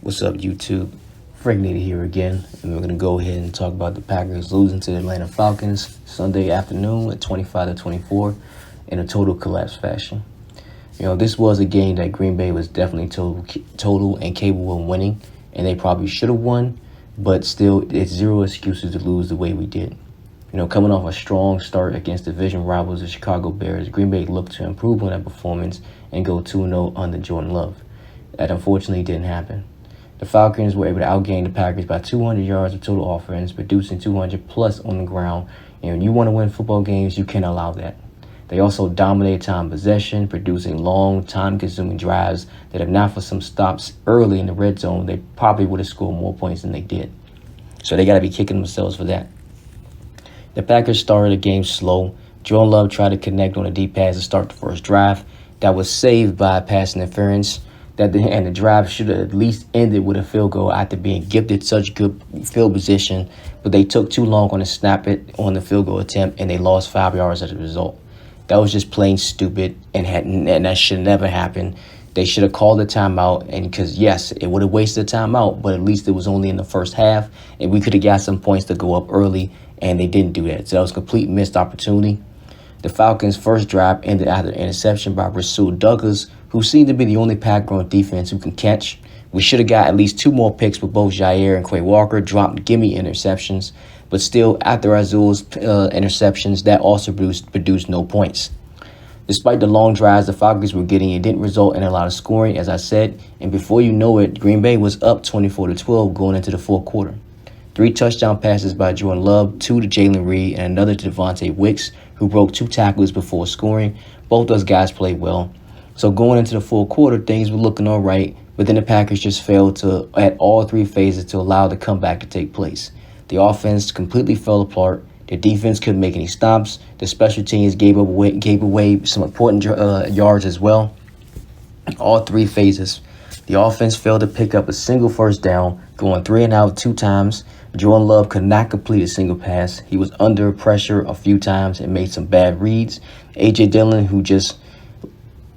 What's up, YouTube? Frank Nady here again, and we're gonna go ahead and talk about the Packers losing to the Atlanta Falcons Sunday afternoon at 25-24 in a total collapse fashion. This was a game that Green Bay was definitely total and capable of winning, and they probably should have won, but still, it's zero excuses to lose the way we did. Coming off a strong start against division rivals the Chicago Bears, Green Bay looked to improve on that performance and go 2-0 under Jordan Love. That unfortunately didn't happen. The Falcons were able to outgain the Packers by 200 yards of total offense, producing 200 plus on the ground. And you want to win football games, you can't allow that. They also dominated time possession, producing long, time-consuming drives that if not for some stops early in the red zone, they probably would have scored more points than they did. So they got to be kicking themselves for that. The Packers started the game slow. Jordan Love tried to connect on a deep pass to start the first drive. That was saved by pass interference. And the drive should have at least ended with a field goal after being gifted such good field position. But they took too long on the snap it on the field goal attempt, and they lost 5 yards as a result. That was just plain stupid, and that should never happen. They should have called the timeout, and because, yes, it would have wasted the timeout, but at least it was only in the first half, and we could have got some points to go up early, and they didn't do that. So that was a complete missed opportunity. The Falcons' first drive ended after an interception by Rasul Douglas, who seemed to be the only Packer defense who can catch. We should have got at least 2 more picks with both Jaire and Quay Walker dropped gimme interceptions, but still, after Rasul's interceptions, that also produced no points. Despite the long drives the Falcons were getting, it didn't result in a lot of scoring, as I said, and before you know it, Green Bay was up 24-12 going into the fourth quarter. 3 touchdown passes by Jordan Love, 2 to Jalen Reed, and another to Devontae Wicks, who broke 2 tackles before scoring. Both those guys played well. So going into the fourth quarter, things were looking all right, but then the Packers just failed to, at all 3 phases, to allow the comeback to take place. The offense completely fell apart. The defense couldn't make any stops. The special teams gave away some important yards as well. All 3 phases. The offense failed to pick up a single first down, going 3 and out 2 times. Jordan Love could not complete a single pass. He was under pressure a few times and made some bad reads. A.J. Dillon, who just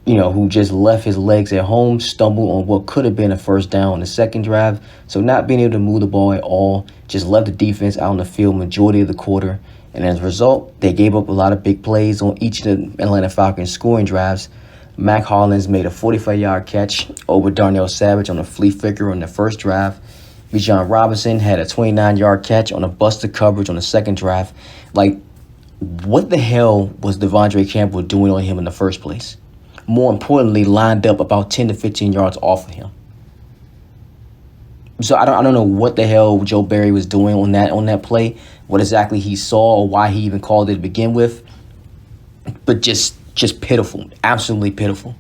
left his legs at home, stumbled on what could have been a first down on the second drive. So not being able to move the ball at all, just left the defense out on the field majority of the quarter. And as a result, they gave up a lot of big plays on each of the Atlanta Falcons scoring drives. Mack Hollins made a 45-yard catch over Darnell Savage on a flea flicker on the first drive. Bijan Robinson had a 29-yard catch on a busted coverage on the second drive. Like, what the hell was Devondre Campbell doing on him in the first place? More importantly, lined up about 10 to 15 yards off of him. So I don't know what the hell Joe Barry was doing on that play, what exactly he saw or why he even called it to begin with. But just pitiful, absolutely pitiful.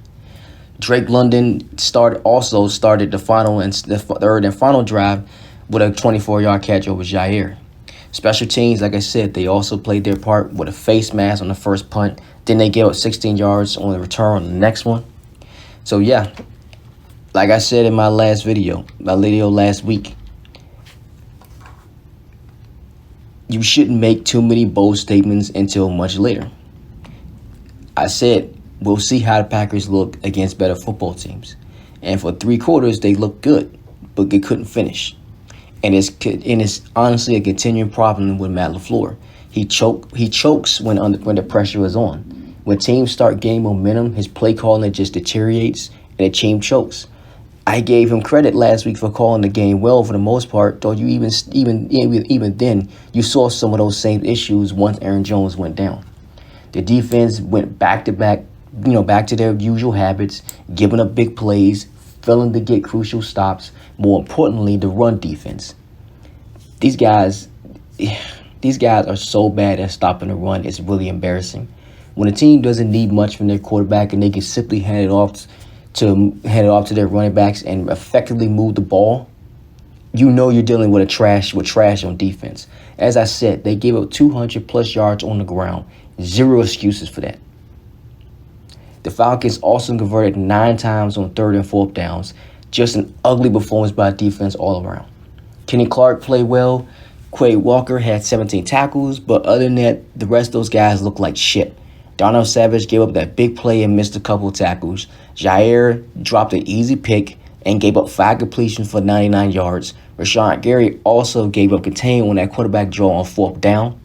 Drake London started the third and final drive with a 24-yard catch over Jaire. Special teams, like I said, they also played their part with a face mask on the first punt. Then they gave up 16 yards on the return on the next one. So, yeah, like I said in my video last week, you shouldn't make too many bold statements until much later. I said, we'll see how the Packers look against better football teams. And for 3 quarters, they looked good, but they couldn't finish. And it's honestly a continuing problem with Matt LaFleur. He chokes when the pressure is on. When teams start gaining momentum, his play calling just deteriorates and the team chokes. I gave him credit last week for calling the game well for the most part, though you even then you saw some of those same issues once Aaron Jones went down. The defense went back to their usual habits, giving up big plays, failing to get crucial stops. More importantly, the run defense. These guys are so bad at stopping the run. It's really embarrassing. When a team doesn't need much from their quarterback and they can simply hand it off to their running backs and effectively move the ball, you know you're dealing with trash on defense. As I said, they gave up 200 plus yards on the ground. 0 excuses for that. The Falcons also converted 9 times on 3rd and 4th downs. Just an ugly performance by defense all around. Kenny Clark played well. Quay Walker had 17 tackles, but other than that, the rest of those guys looked like shit. Darnell Savage gave up that big play and missed a couple of tackles. Jaire dropped an easy pick, and gave up 5 completions for 99 yards. Rashawn Gary also gave up containment on that quarterback draw on 4th down.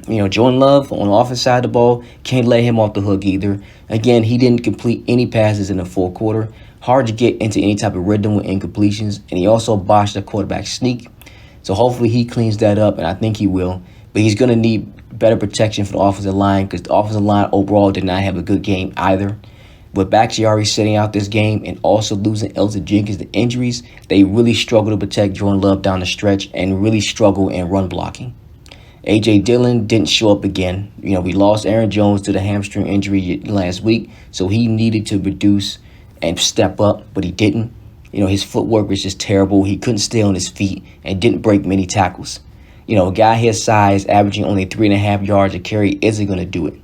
Jordan Love on the offense side of the ball, can't let him off the hook either. Again, he didn't complete any passes in the fourth quarter. Hard to get into any type of rhythm with incompletions. And he also botched a quarterback sneak. So hopefully he cleans that up, and I think he will. But he's going to need better protection for the offensive line because the offensive line overall did not have a good game either. With Bakhtiari sitting out this game and also losing Elgton Jenkins to injuries, they really struggle to protect Jordan Love down the stretch and really struggle in run blocking. A.J. Dillon didn't show up again. We lost Aaron Jones to the hamstring injury last week, so he needed to reduce and step up, but he didn't. His footwork was just terrible. He couldn't stay on his feet and didn't break many tackles. A guy his size, averaging only 3.5 yards a carry, isn't going to do it.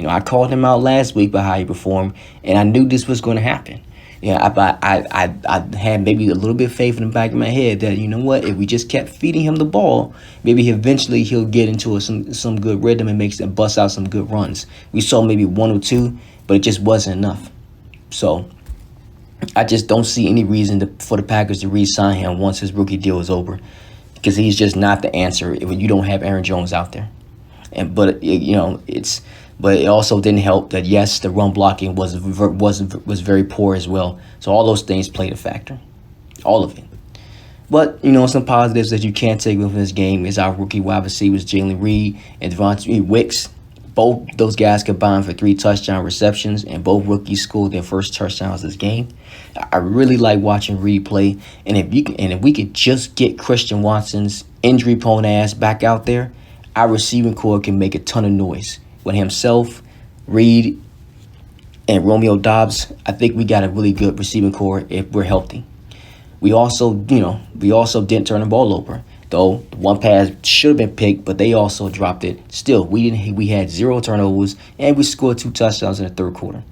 I called him out last week by how he performed, and I knew this was going to happen. I had maybe a little bit of faith in the back of my head that, if we just kept feeding him the ball, maybe eventually he'll get into some good rhythm and bust out some good runs. We saw maybe 1 or 2, but it just wasn't enough. So I just don't see any reason for the Packers to re-sign him once his rookie deal is over, because he's just not the answer when you don't have Aaron Jones out there. But it also didn't help that, yes, the run blocking was very poor as well. So all those things played a factor, all of it. But some positives that you can't take with this game is our rookie wide receivers Jalen Reed and Devontae Wicks. Both those guys combined for 3 touchdown receptions, and both rookies scored their first touchdowns this game. I really like watching Reed play, and if we could just get Christian Watson's injury-prone ass back out there, our receiving core can make a ton of noise. With himself, Reed, and Romeo Doubs, I think we got a really good receiving core if we're healthy. We also didn't turn the ball over. Though one pass should have been picked, but they also dropped it. Still, we had 0 turnovers, and we scored 2 touchdowns in the third quarter.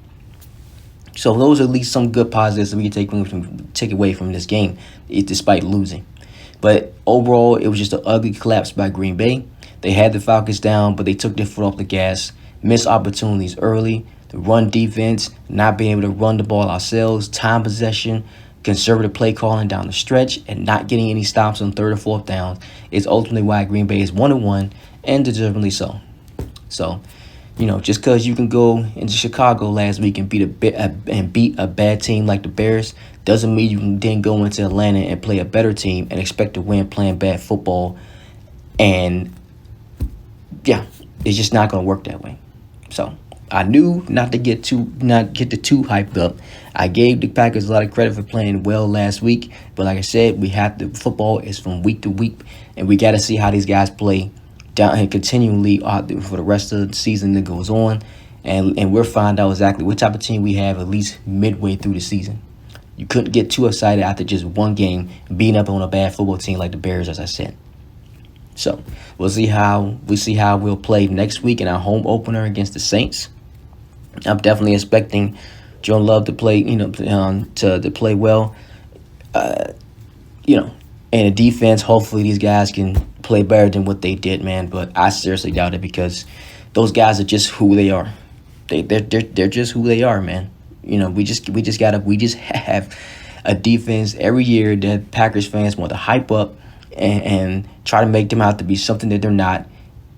So those are at least some good positives that we can take away from this game, despite losing. But overall, it was just an ugly collapse by Green Bay. They had the Falcons down, but they took their foot off the gas, missed opportunities early. The run defense, not being able to run the ball ourselves, time possession, conservative play calling down the stretch, and not getting any stops on 3rd or 4th downs is ultimately why Green Bay is 1-1, and deservedly so. So, just because you can go into Chicago last week and beat a bad team like the Bears doesn't mean you can then go into Atlanta and play a better team and expect to win playing bad football. And yeah, it's just not going to work that way. So I knew not to get too hyped up. I gave the Packers a lot of credit for playing well last week, but like I said, football is from week to week, and we got to see how these guys play down and continually for the rest of the season that goes on, and we'll find out exactly what type of team we have at least midway through the season. You couldn't get too excited after just one game beating up on a bad football team like the Bears, as I said. So we'll see how we'll play next week in our home opener against the Saints. I'm definitely expecting Jordan Love to play, to play well, and the defense. Hopefully, these guys can play better than what they did, man. But I seriously doubt it because those guys are just who they are. They're just who they are, man. We just have a defense every year that Packers fans want to hype up and try to make them out to be something that they're not.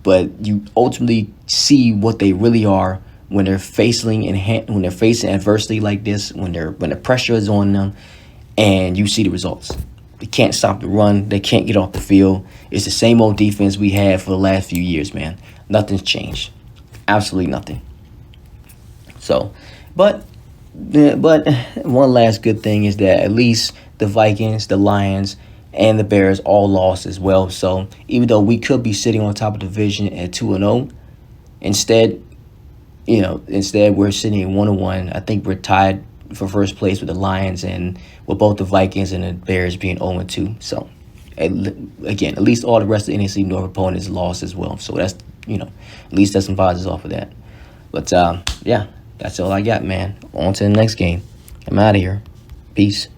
But you ultimately see what they really are when they're facing adversity like this, when the pressure is on them, and you see the results. They can't stop the run. They can't get off the field. It's the same old defense we had for the last few years, man. Nothing's changed. Absolutely nothing. So, but one last good thing is that at least the Vikings, the Lions, and the Bears all lost as well. So even though we could be sitting on top of the division at 2-0, instead we're sitting at 1-1. I think we're tied for first place with the Lions and with both the Vikings and the Bears being 0-2. So again, at least all the rest of the NFC North opponents lost as well. So that's at least that's some positives off of that. But yeah, that's all I got, man. On to the next game. I'm out of here. Peace.